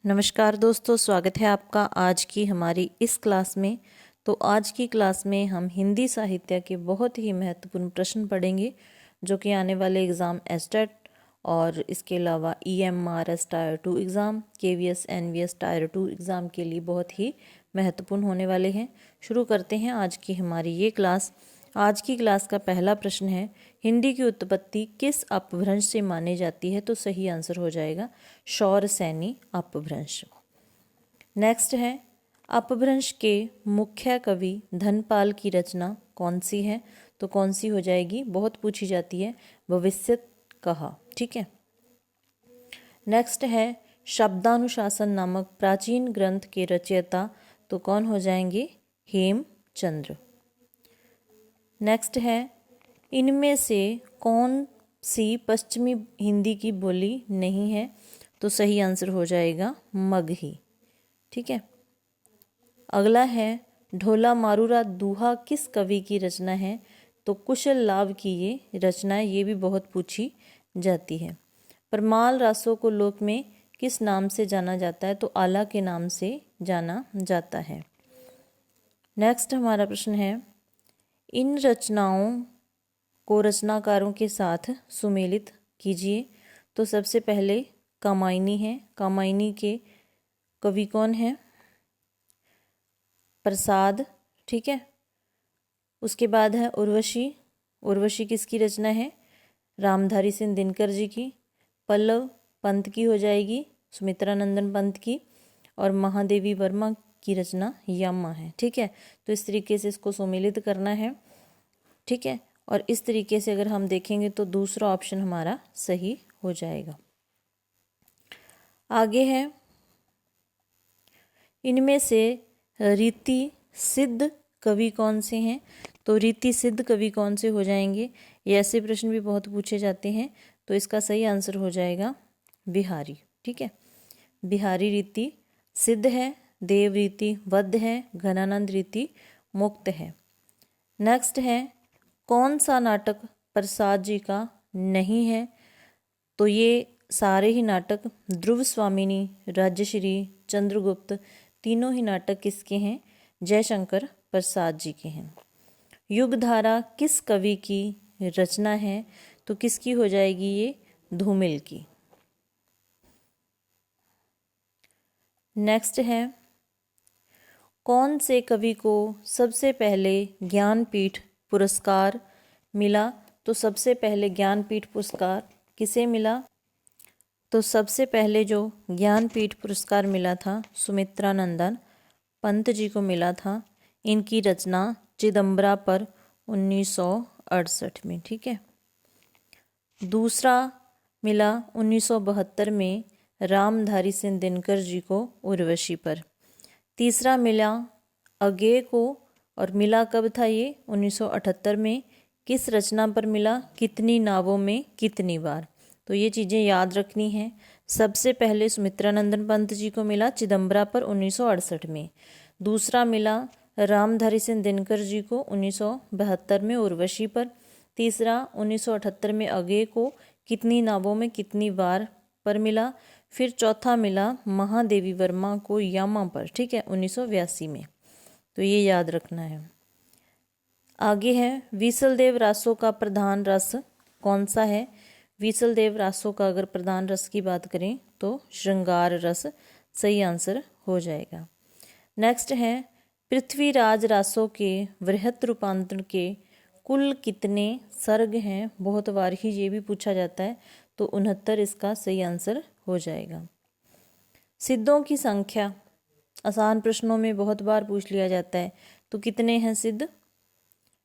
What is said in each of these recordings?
नमस्कार दोस्तों, स्वागत है आपका आज की हमारी इस क्लास में। तो आज की क्लास में हम हिंदी साहित्य के बहुत ही महत्वपूर्ण प्रश्न पढ़ेंगे जो कि आने वाले एग्ज़ाम एस्टेट और इसके अलावा EMRS tyre 2 exam, KVS NVS tyre 2 exam के लिए बहुत ही महत्वपूर्ण होने वाले हैं। शुरू करते हैं आज की हमारी ये क्लास। आज की क्लास का पहला प्रश्न है, हिंदी की उत्पत्ति किस अपभ्रंश से मानी जाती है? तो सही आंसर हो जाएगा शौरसैनी अपभ्रंश। नेक्स्ट है, अपभ्रंश के मुख्य कवि धनपाल की रचना कौन सी है? तो कौन सी हो जाएगी? बहुत पूछी जाती है, भविष्यत कहा। ठीक है। नेक्स्ट है, शब्दानुशासन नामक प्राचीन ग्रंथ के रचयिता तो कौन हो जाएंगे? हेमचंद्र। नेक्स्ट है, इनमें से कौन सी पश्चिमी हिंदी की बोली नहीं है? तो सही आंसर हो जाएगा मगही। ठीक है। अगला है, ढोला मारूरा दूहा किस कवि की रचना है? तो कुशल लाभ की ये रचना है, ये भी बहुत पूछी जाती है। परमाल रासों को लोक में किस नाम से जाना जाता है? तो आला के नाम से जाना जाता है। नेक्स्ट हमारा प्रश्न है, इन रचनाओं को रचनाकारों के साथ सुमेलित कीजिए। तो सबसे पहले कामायनी है। कामायनी के कवि कौन है? प्रसाद। ठीक है। उसके बाद है उर्वशी। उर्वशी किसकी रचना है? रामधारी सिंह दिनकर जी की। पल्लव पंत की हो जाएगी, सुमित्रा नंदन पंत की। और महादेवी वर्मा की रचना यम्मा है। ठीक है। तो इस तरीके से इसको सुमेलित करना है। ठीक है। और इस तरीके से अगर हम देखेंगे तो दूसरा ऑप्शन हमारा सही हो जाएगा। आगे है, इनमें से रीति सिद्ध कवि कौन से हैं? तो रीति सिद्ध कवि कौन से हो जाएंगे? ये ऐसे प्रश्न भी बहुत पूछे जाते हैं। तो इसका सही आंसर हो जाएगा बिहारी। ठीक है। बिहारी रीति सिद्ध है, देव रीति वध है, घनानंद रीति मुक्त है। नेक्स्ट है, कौन सा नाटक प्रसाद जी का नहीं है? तो ये सारे ही नाटक ध्रुव स्वामिनी, राज्यश्री, चंद्रगुप्त, तीनों ही नाटक किसके हैं? जयशंकर प्रसाद जी के हैं। युगधारा किस कवि की रचना है? तो किसकी हो जाएगी ये? धूमिल की। नेक्स्ट है, कौन से कवि को सबसे पहले ज्ञानपीठ पुरस्कार मिला? तो सबसे पहले ज्ञानपीठ पुरस्कार किसे मिला? तो सबसे पहले जो ज्ञानपीठ पुरस्कार मिला था सुमित्रा नंदन पंत जी को मिला था। इनकी रचना चिदम्बरा पर 1968 में। ठीक है। दूसरा मिला 1972 में रामधारी सिंह दिनकर जी को उर्वशी पर। तीसरा मिला अगेय को, और मिला कब था ये? 1978 में। किस रचना पर मिला? कितनी नावों में कितनी बार। तो ये चीज़ें याद रखनी है। सबसे पहले सुमित्रा नंदन पंत जी को मिला चिदम्बरा पर 1968 में। दूसरा मिला रामधारी सिंह दिनकर जी को 1972 में उर्वशी पर। तीसरा 1978 में अगेय को कितनी नावों में कितनी बार पर मिला। फिर चौथा मिला महादेवी वर्मा को यामा पर। ठीक है, 1982 में। तो ये याद रखना है। आगे है, विसलदेव रासों का प्रधान रस कौन सा है? विसलदेव रासों का अगर प्रधान रस की बात करें तो श्रृंगार रस सही आंसर हो जाएगा। नेक्स्ट है, पृथ्वीराज रासों के वृहत रूपांतरण के कुल कितने सर्ग हैं? बहुत बार ही ये भी पूछा जाता है। तो 69 इसका सही आंसर हो जाएगा। सिद्धों की संख्या आसान प्रश्नों में बहुत बार पूछ लिया जाता है। तो कितने हैं सिद्ध?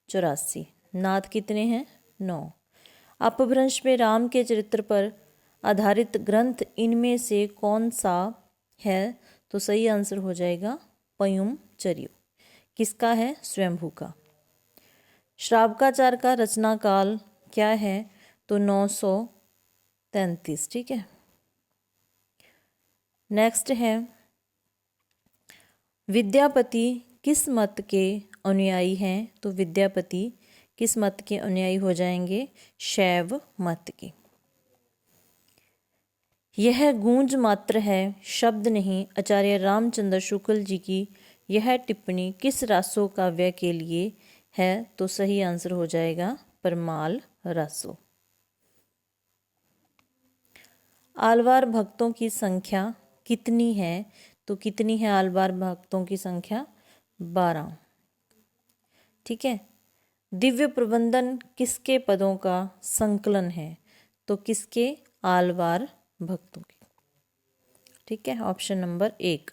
84। नाथ कितने हैं? 9। अपभ्रंश में राम के चरित्र पर आधारित ग्रंथ इनमें से कौन सा है? तो सही आंसर हो जाएगा पयुम चरियो। किसका है? स्वयंभू का। श्रावकाचार का रचना काल क्या है? तो 933। ठीक है। नेक्स्ट है, विद्यापति किस मत के अनुयायी हैं? तो विद्यापति किस मत के अनुयायी हो जाएंगे? शैव मत के। यह गूंज मात्र है, शब्द नहीं। आचार्य रामचंद्र शुक्ल जी की यह टिप्पणी किस रासो काव्य के लिए है? तो सही आंसर हो जाएगा परमाल रासो। आलवार भक्तों की संख्या कितनी है? तो कितनी है आलवार भक्तों की संख्या? 12। ठीक है। दिव्य प्रबंधन किसके पदों का संकलन है? तो किसके? आलवार भक्तों के। ठीक है, ऑप्शन नंबर 1।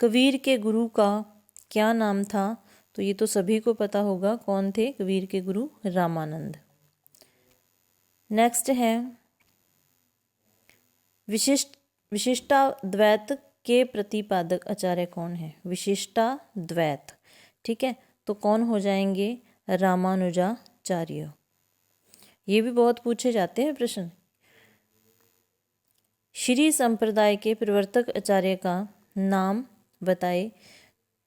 कबीर के गुरु का क्या नाम था? तो ये तो सभी को पता होगा, कौन थे कबीर के गुरु? रामानंद। नेक्स्ट है विशिष्टाद्वैत के प्रतिपादक आचार्य कौन है? विशिष्टाद्वैत। ठीक है, तो कौन हो जाएंगे? रामानुजाचार्य। ये भी बहुत पूछे जाते हैं प्रश्न। श्री संप्रदाय के प्रवर्तक आचार्य का नाम बताए।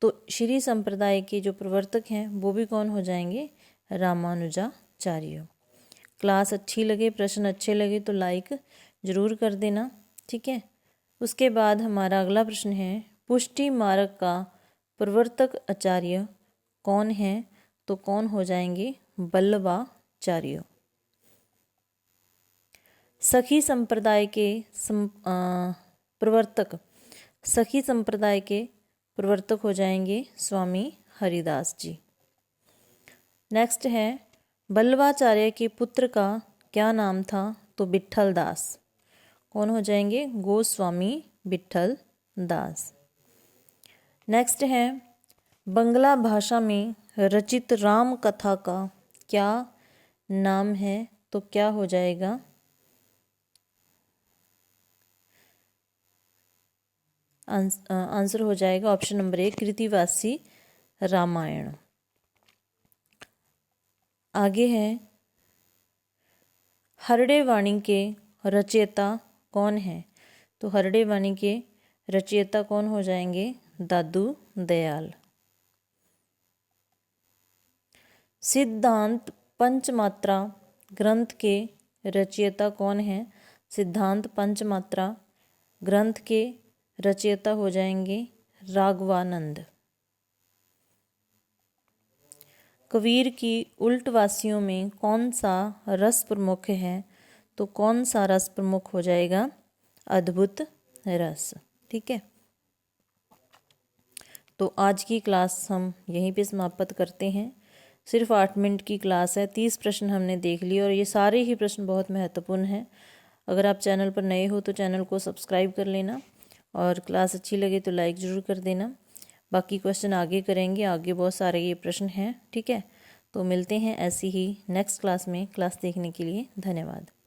तो श्री संप्रदाय के जो प्रवर्तक हैं वो भी कौन हो जाएंगे? रामानुजाचार्य। क्लास अच्छी लगे, प्रश्न अच्छे लगे तो लाइक ज़रूर कर देना। ठीक है। उसके बाद हमारा अगला प्रश्न है, पुष्टि मार्ग का प्रवर्तक आचार्य कौन है? तो कौन हो जाएंगे? वल्लभाचार्य। सखी संप्रदाय के प्रवर्तक, सखी संप्रदाय के प्रवर्तक हो जाएंगे स्वामी हरिदास जी। नेक्स्ट है वल्लभाचार्य के पुत्र का क्या नाम था? तो विट्ठल दास। कौन हो जाएंगे? गोस्वामी विट्ठल दास। नेक्स्ट है बंगला भाषा में रचित राम कथा का क्या नाम है? तो क्या हो जाएगा? आंसर हो जाएगा ऑप्शन नंबर 1 कृतिवासी रामायण। आगे है हरड़े वाणी के रचयिता कौन है? तो हरड़े वाणी के रचयिता कौन हो जाएंगे? दादू दयाल। सिद्धांत पंचमात्रा ग्रंथ के रचयिता कौन है? सिद्धांत पंचमात्रा ग्रंथ के रचयिता हो जाएंगे राघवानंद। कबीर की उल्टवासियों में कौन सा रस प्रमुख है? तो कौन सा रस प्रमुख हो जाएगा? अद्भुत रस। ठीक है, तो आज की क्लास हम यहीं पे समाप्त करते हैं। सिर्फ 8 मिनट की क्लास है, 30 प्रश्न हमने देख लिए और ये सारे ही प्रश्न बहुत महत्वपूर्ण हैं। अगर आप चैनल पर नए हो तो चैनल को सब्सक्राइब कर लेना और क्लास अच्छी लगे तो लाइक ज़रूर कर देना। बाकी क्वेश्चन आगे करेंगे, आगे बहुत सारे ये प्रश्न हैं। ठीक है, तो मिलते हैं ऐसी ही नेक्स्ट क्लास में। क्लास देखने के लिए धन्यवाद।